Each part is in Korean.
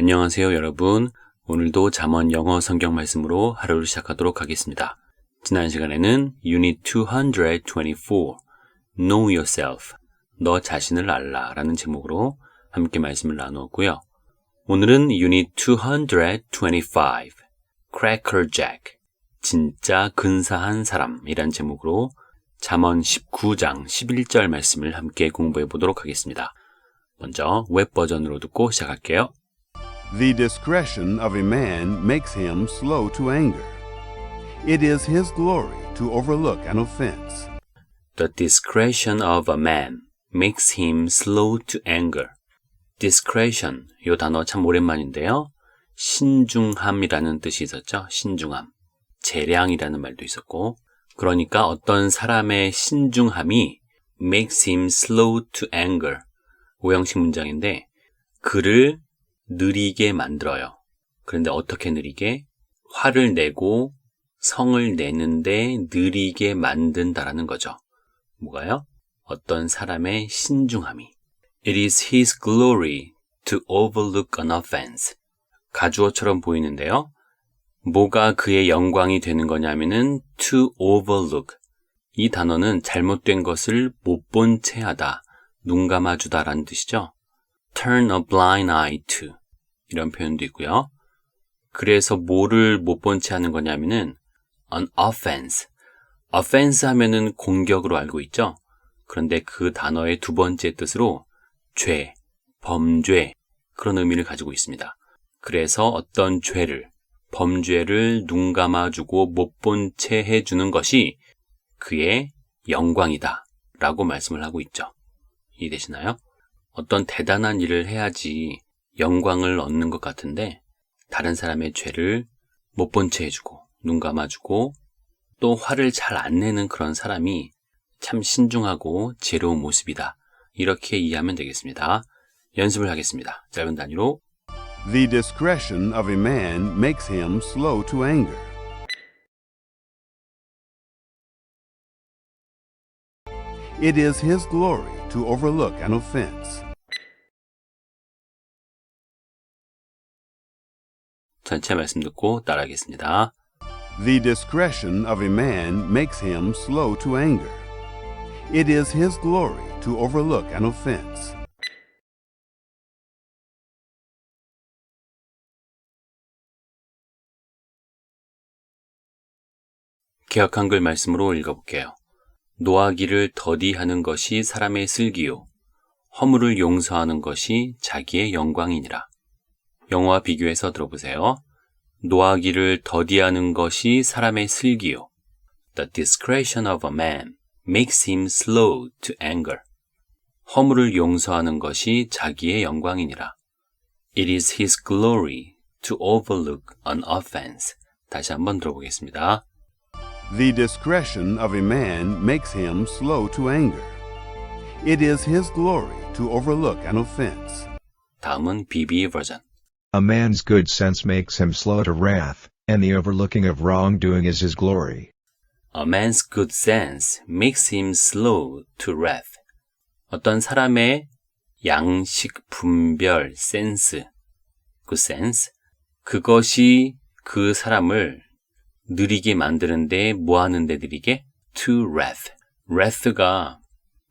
안녕하세요, 여러분. 오늘도 잠언 영어 성경 말씀으로 하루를 시작하도록 하겠습니다. 지난 시간에는 Unit 224, Know Yourself, 너 자신을 알라 라는 제목으로 함께 말씀을 나누었고요. 오늘은 Unit 225, Cracker Jack, 진짜 근사한 사람이란 제목으로 잠언 19장 11절 말씀을 함께 공부해 보도록 하겠습니다. 먼저 웹 버전으로 듣고 시작할게요. The discretion of a man makes him slow to anger. It is his glory to overlook an offense. The discretion of a man makes him slow to anger. discretion, 이 단어 참 오랜만인데요. 신중함이라는 뜻이 있었죠. 신중함. 재량이라는 말도 있었고, 그러니까 어떤 사람의 신중함이 makes him slow to anger. 오형식 문장인데 그를 느리게 만들어요. 그런데 어떻게 느리게? 화를 내고 성을 내는데 느리게 만든다라는 거죠. 뭐가요? 어떤 사람의 신중함이. It is his glory to overlook an offense. 가주어처럼 보이는데요. 뭐가 그의 영광이 되는 거냐면은 to overlook. 이 단어는 잘못된 것을 못 본 채 하다, 눈 감아주다라는 뜻이죠. turn a blind eye to. 이런 표현도 있고요. 그래서 뭐를 못 본 채 하는 거냐면은 an offense. offense 하면은 공격으로 알고 있죠. 그런데 그 단어의 두 번째 뜻으로 죄, 범죄, 그런 의미를 가지고 있습니다. 그래서 어떤 죄를, 범죄를 눈 감아주고 못 본 채 해주는 것이 그의 영광이다 라고 말씀을 하고 있죠. 이해되시나요? 어떤 대단한 일을 해야지 영광을 얻는 것 같은데 다른 사람의 죄를 못 본 채 해주고 눈 감아주고 또 화를 잘 안 내는 그런 사람이 참 신중하고 지혜로운 모습이다. 이렇게 이해하면 되겠습니다. 연습을 하겠습니다. 짧은 단위로. The discretion of a man makes him slow to anger. It is his glory to overlook an offense. 전체 말씀 듣고 따라하겠습니다. The discretion of a man makes him slow to anger. It is his glory to overlook an offense. 개역 한글 말씀으로 읽어볼게요. 노하기를 더디하는 것이 사람의 슬기요, 허물을 용서하는 것이 자기의 영광이니라. 영어와 비교해서 들어보세요. 노하기를 더디하는 것이 사람의 슬기요. The discretion of a man makes him slow to anger. 허물을 용서하는 것이 자기의 영광이니라. It is his glory to overlook an offense. 다시 한번 들어보겠습니다. The discretion of a man makes him slow to anger. It is his glory to overlook an offense. 다음은 BB 버전. A man's good sense makes him slow to wrath, and the overlooking of wrongdoing is his glory. A man's good sense makes him slow to wrath. 어떤 사람의 양식, 분별, 센스, good sense, 그것이 그 사람을 느리게 만드는데 뭐 하는데 느리게? To wrath. wrath가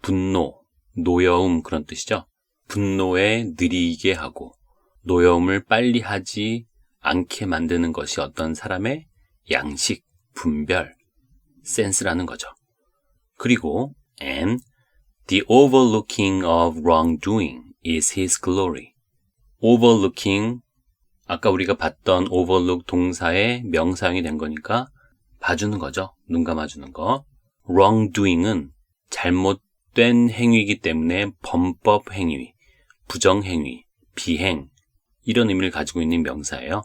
분노, 노여움 그런 뜻이죠. 분노에 느리게 하고 노여움을 빨리 하지 않게 만드는 것이 어떤 사람의 양식, 분별, 센스라는 거죠. 그리고 and the overlooking of wrongdoing is his glory. overlooking, 아까 우리가 봤던 overlook 동사의 명사형이 된 거니까 봐주는 거죠. 눈 감아주는 거. wrongdoing은 잘못된 행위이기 때문에 범법 행위, 부정행위, 비행, 이런 의미를 가지고 있는 명사예요.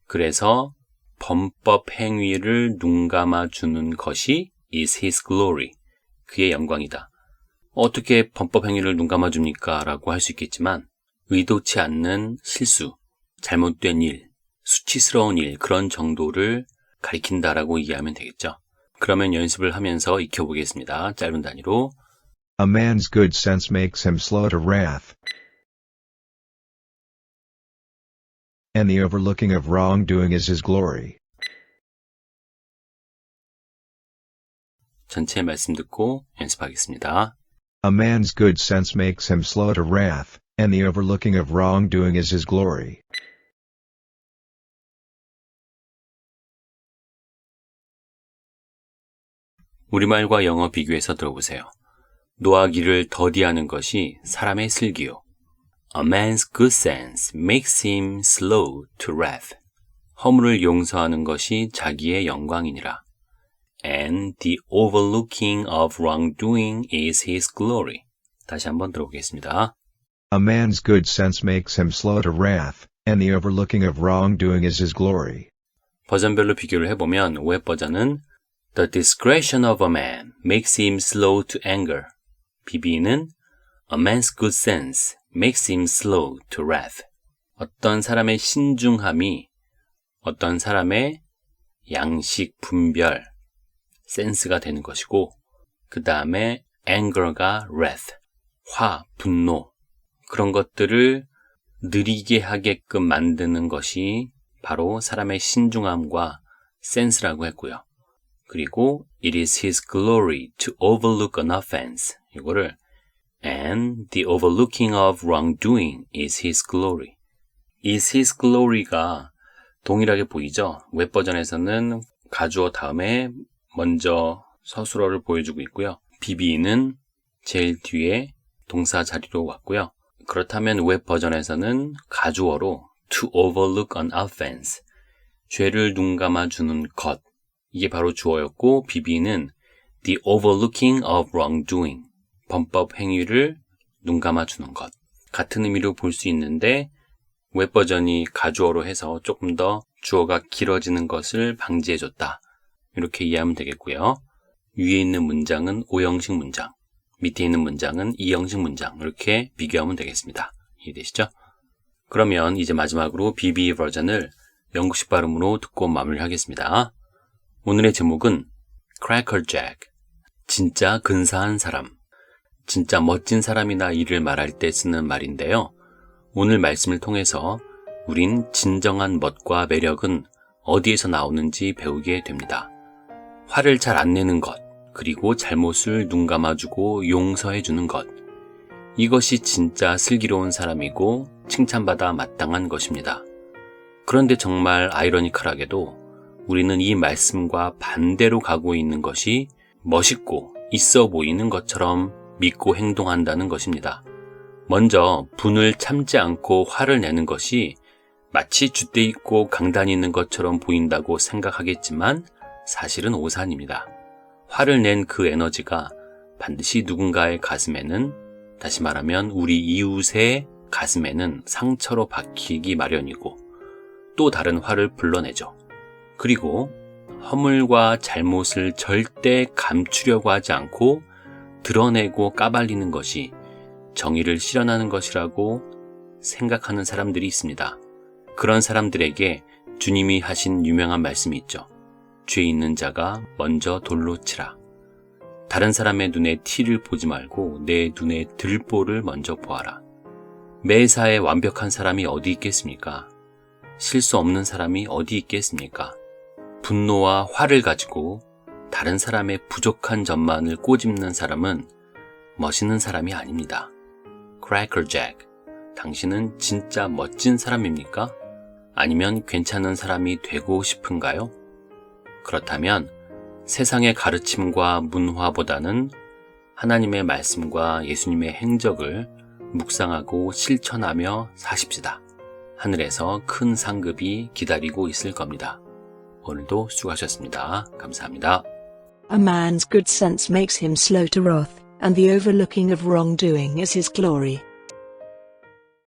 그래서 범법 행위를 눈 감아주는 것이 is his glory. 그의 영광이다. 어떻게 범법 행위를 눈 감아줍니까? 라고 할 수 있겠지만 의도치 않는 실수, 잘못된 일, 수치스러운 일, 그런 정도를 가리킨다라고 이해하면 되겠죠. 그러면 연습을 하면서 익혀보겠습니다. 짧은 단위로. A man's good sense makes him slow to wrath, and the overlooking of wrongdoing is his glory. 전체 말씀 듣고 연습하겠습니다. A man's good sense makes him slow to wrath, and the overlooking of wrongdoing is his glory. 우리말과 영어 비교해서 들어보세요. 노하기를 더디하는 것이 사람의 슬기요. A man's good sense makes him slow to wrath. 허물을 용서하는 것이 자기의 영광이니라. And the overlooking of wrongdoing is his glory. 다시 한번 들어보겠습니다. A man's good sense makes him slow to wrath, and the overlooking of wrongdoing is his glory. 버전별로 비교를 해보면 웹 버전은 The discretion of a man makes him slow to anger. BB는 A man's good sense makes him slow to wrath. 어떤 사람의 신중함이 어떤 사람의 양식, 분별, 센스가 되는 것이고 그 다음에 anger가 wrath, 화, 분노 그런 것들을 느리게 하게끔 만드는 것이 바로 사람의 신중함과 센스라고 했고요. 그리고 it is his glory to overlook an offense. 이거를 and the overlooking of wrongdoing is his glory. is his glory가 동일하게 보이죠? 웹 버전에서는 가주어 다음에 먼저 서술어를 보여주고 있고요. BB는 제일 뒤에 동사 자리로 왔고요. 그렇다면 웹 버전에서는 가주어로 to overlook an offense, 죄를 눈감아주는 것, 이게 바로 주어였고 BB는 the overlooking of wrongdoing, 범법 행위를 눈감아주는 것. 같은 의미로 볼 수 있는데 웹 버전이 가주어로 해서 조금 더 주어가 길어지는 것을 방지해줬다. 이렇게 이해하면 되겠고요. 위에 있는 문장은 O형식 문장, 밑에 있는 문장은 E형식 문장 이렇게 비교하면 되겠습니다. 이해되시죠? 그러면 이제 마지막으로 BB 버전을 영국식 발음으로 듣고 마무리하겠습니다. 오늘의 제목은 Cracker Jack, 진짜 근사한 사람, 진짜 멋진 사람이나 일을 말할 때 쓰는 말인데요. 오늘 말씀을 통해서 우린 진정한 멋과 매력은 어디에서 나오는지 배우게 됩니다. 화를 잘 안 내는 것, 그리고 잘못을 눈감아주고 용서해주는 것. 이것이 진짜 슬기로운 사람이고 칭찬받아 마땅한 것입니다. 그런데 정말 아이러니컬하게도 우리는 이 말씀과 반대로 가고 있는 것이 멋있고 있어 보이는 것처럼 믿고 행동한다는 것입니다. 먼저 분을 참지 않고 화를 내는 것이 마치 줏대 있고 강단이 있는 것처럼 보인다고 생각하겠지만 사실은 오산입니다. 화를 낸 그 에너지가 반드시 누군가의 가슴에는, 다시 말하면 우리 이웃의 가슴에는 상처로 박히기 마련이고 또 다른 화를 불러내죠. 그리고 허물과 잘못을 절대 감추려고 하지 않고 드러내고 까발리는 것이 정의를 실현하는 것이라고 생각하는 사람들이 있습니다. 그런 사람들에게 주님이 하신 유명한 말씀이 있죠. 죄 있는 자가 먼저 돌로 치라. 다른 사람의 눈에 티를 보지 말고 내 눈에 들보를 먼저 보아라. 매사에 완벽한 사람이 어디 있겠습니까? 실수 없는 사람이 어디 있겠습니까? 분노와 화를 가지고 다른 사람의 부족한 점만을 꼬집는 사람은 멋있는 사람이 아닙니다. Cracker Jack, 당신은 진짜 멋진 사람입니까? 아니면 괜찮은 사람이 되고 싶은가요? 그렇다면 세상의 가르침과 문화보다는 하나님의 말씀과 예수님의 행적을 묵상하고 실천하며 사십시다. 하늘에서 큰 상급이 기다리고 있을 겁니다. 오늘도 수고하셨습니다. 감사합니다. A man's good sense makes him slow to wrath, and the overlooking of wrongdoing is his glory.